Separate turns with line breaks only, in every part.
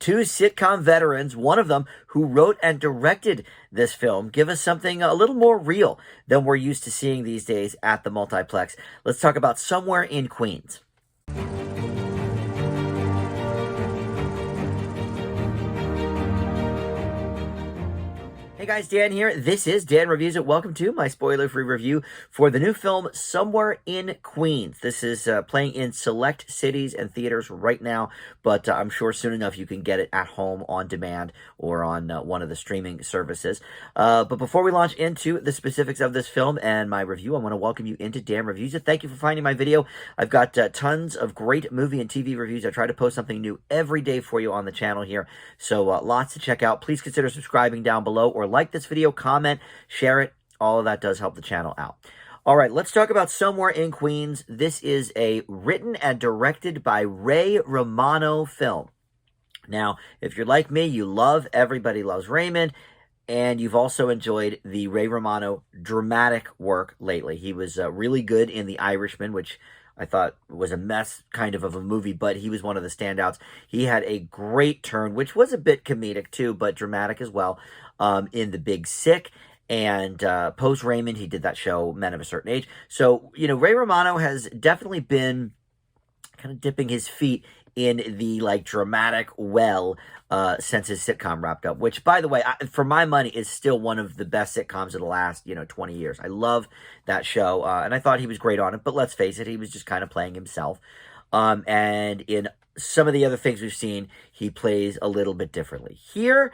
two sitcom veterans, one of them who wrote and directed this film, give us something a little more real than we're used to seeing these days at the multiplex. Let's talk about Somewhere in Queens. Hey guys, Dan here. This is Dan Reviews It. Welcome to my spoiler-free review for the new film Somewhere in Queens. This is playing in select cities and theaters right now, but I'm sure soon enough you can get it at home on demand or on one of the streaming services. But before we launch into the specifics of this film and my review, I want to welcome you into Dan Reviews It. Thank you for finding my video. I've got tons of great movie and TV reviews. I try to post something new every day for you on the channel here, so lots to check out. Please consider subscribing down below or like this video, comment, share it. All of that does help the channel out. All right, let's talk about Somewhere in Queens. This is a written and directed by Ray Romano film. Now, if you're like me, you love Everybody Loves Raymond, and you've also enjoyed the Ray Romano dramatic work lately. He was really good in The Irishman, which I thought was a mess kind of a movie, but he was one of the standouts. He had a great turn, which was a bit comedic too, but dramatic as well, in The Big Sick. And post Raymond, he did that show, Men of a Certain Age. So, you know, Ray Romano has definitely been kind of dipping his feet in the, like, dramatic well since his sitcom wrapped up, which, by the way, for my money, is still one of the best sitcoms of the last, 20 years. I love that show, and I thought he was great on it, but let's face it, he was just kind of playing himself. And in some of the other things we've seen, he plays a little bit differently. Here,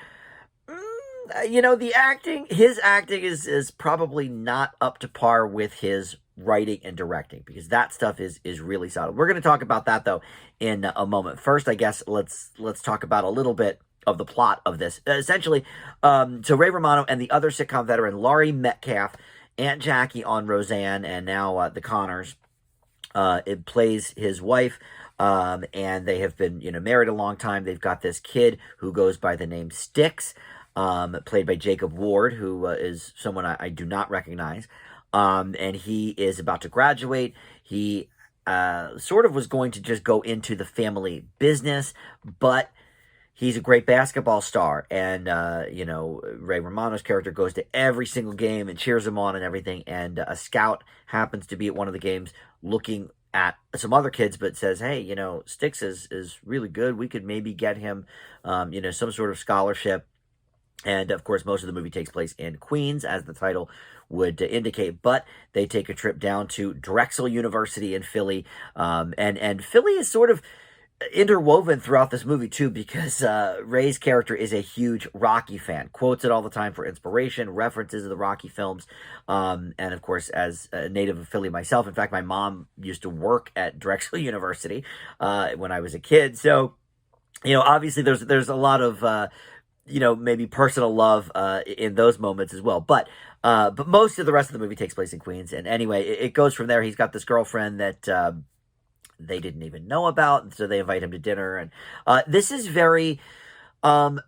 his acting is probably not up to par with his writing and directing, because that stuff is really solid. We're going to talk about that though in a moment. First, I guess let's talk about a little bit of the plot of this. Essentially, so Ray Romano and the other sitcom veteran Laurie Metcalf, Aunt Jackie on Roseanne, and now the Connors, it plays his wife, and they have been married a long time. They've got this kid who goes by the name Styx, played by Jacob Ward, who is someone I do not recognize. And he is about to graduate. He sort of was going to just go into the family business, but he's a great basketball star. And, Ray Romano's character goes to every single game and cheers him on and everything. And a scout happens to be at one of the games looking at some other kids, but says, hey, Styx is really good. We could maybe get him, some sort of scholarship. And, of course, most of the movie takes place in Queens, as the title would indicate. But they take a trip down to Drexel University in Philly. And Philly is sort of interwoven throughout this movie, too, because Ray's character is a huge Rocky fan. Quotes it all the time for inspiration, references to the Rocky films. And, of course, as a native of Philly myself, in fact, my mom used to work at Drexel University when I was a kid. So, obviously there's a lot of maybe personal love in those moments as well. But most of the rest of the movie takes place in Queens. And anyway, it goes from there. He's got this girlfriend that they didn't even know about, and so they invite him to dinner. And this is very, a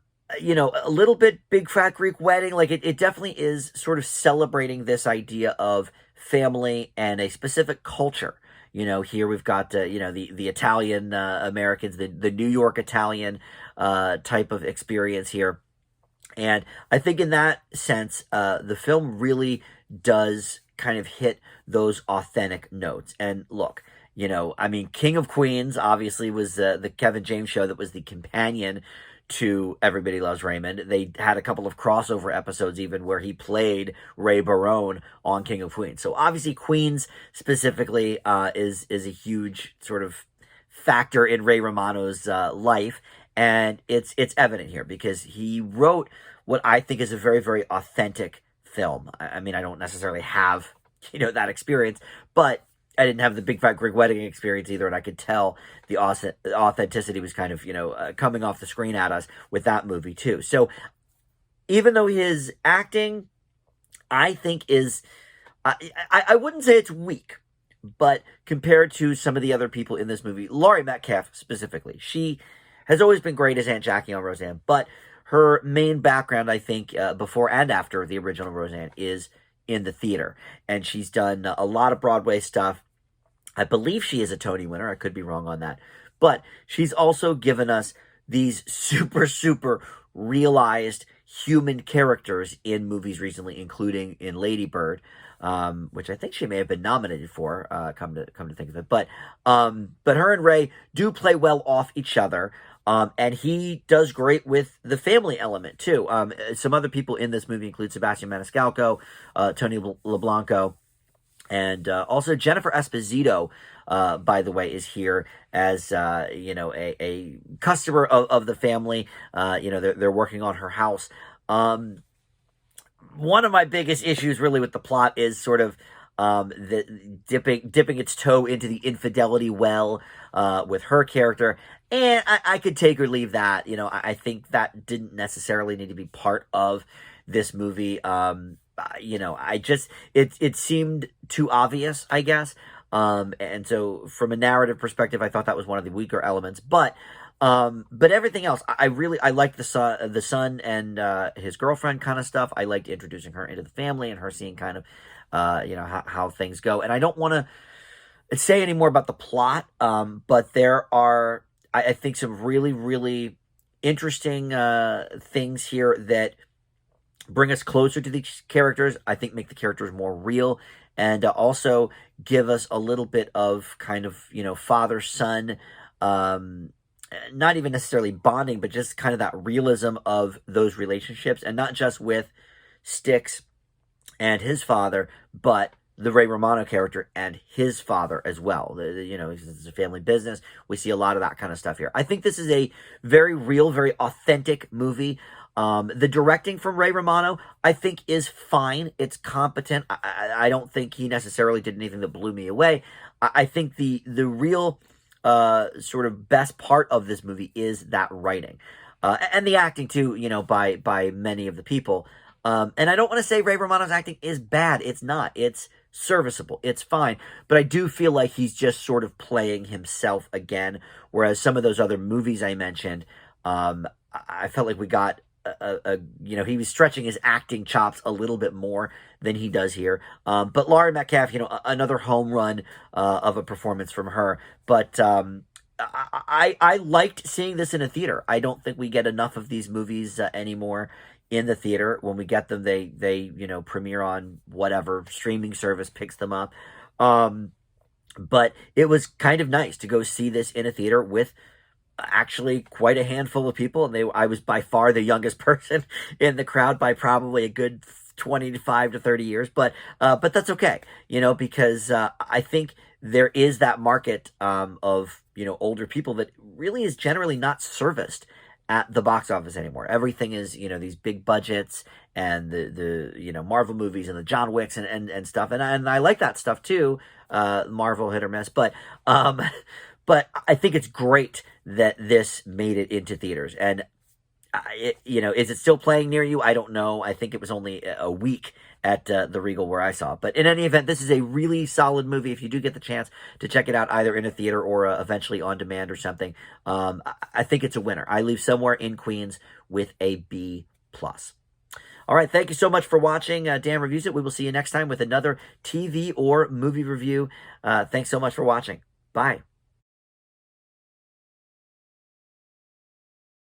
little bit Big Fat Greek Wedding. Like, it definitely is sort of celebrating this idea of family and a specific culture. Here we've got, the Italian Americans, the New York Italian type of experience here. And I think in that sense, the film really does kind of hit those authentic notes. And look, King of Queens obviously was the Kevin James show that was the companion to Everybody Loves Raymond. They had a couple of crossover episodes even where he played Ray Barone on King of Queens. So obviously Queens specifically is a huge sort of factor in Ray Romano's life. And it's evident here because he wrote what I think is a very, very authentic film. I mean, I don't necessarily have, that experience, but I didn't have the Big Fat Greek Wedding experience either, and I could tell the authenticity was kind of, coming off the screen at us with that movie too. So even though his acting, I think is, I wouldn't say it's weak, but compared to some of the other people in this movie, Laurie Metcalf specifically, she has always been great as Aunt Jackie on Roseanne, but her main background, I think, before and after the original Roseanne, is in the theater. And she's done a lot of Broadway stuff. I believe she is a Tony winner. I could be wrong on that. But she's also given us these super realized human characters in movies recently, including in Lady Bird, which I think she may have been nominated for. Come to think of it, but her and Ray do play well off each other. And he does great with the family element too. Some other people in this movie include Sebastian Maniscalco, Tony LeBlanco, and also Jennifer Esposito, by the way, is here as a customer of the family. They're working on her house. One of my biggest issues really with the plot is sort of the dipping its toe into the infidelity well with her character. And I could take or leave that. I think that didn't necessarily need to be part of this movie. It seemed too obvious, I guess. And so from a narrative perspective, I thought that was one of the weaker elements. But everything else, I liked the son and his girlfriend kind of stuff. I liked introducing her into the family and her seeing kind of how things go. And I don't want to say any more about the plot, but there are I think some really interesting things here that bring us closer to these characters. I think make the characters more real, and also give us a little bit of kind of father son. Not even necessarily bonding, but just kind of that realism of those relationships, and not just with Styx and his father, but the Ray Romano character and his father as well. It's a family business. We see a lot of that kind of stuff here. I think this is a very real, very authentic movie. The directing from Ray Romano, I think, is fine. It's competent. I don't think he necessarily did anything that blew me away. I think the real sort of best part of this movie is that writing and the acting too. By many of the people. And I don't want to say Ray Romano's acting is bad. It's not. It's serviceable. It's fine. But I do feel like he's just sort of playing himself again. Whereas some of those other movies I mentioned, I felt like we got he was stretching his acting chops a little bit more than he does here. But Laurie Metcalf, another home run of a performance from her. But I liked seeing this in a theater. I don't think we get enough of these movies anymore in the theater. When we get them, they premiere on whatever streaming service picks them up. But it was kind of nice to go see this in a theater with actually quite a handful of people, and I was by far the youngest person in the crowd by probably a good 25 to 30 years, but that's okay, because I think there is that market of older people that really is generally not serviced at the box office anymore. Everything is these big budgets and the Marvel movies and the John Wicks and stuff, and I like that stuff too. Marvel hit or miss, but I think it's great that this made it into theaters. And is it still playing near you? I don't know. I think it was only a week at the Regal where I saw it. But in any event, this is a really solid movie. If you do get the chance to check it out either in a theater or eventually on demand or something, I think it's a winner. I leave Somewhere in Queens with a B+. All right, thank you so much for watching Dan Reviews It. We will see you next time with another TV or movie review. Thanks so much for watching. Bye.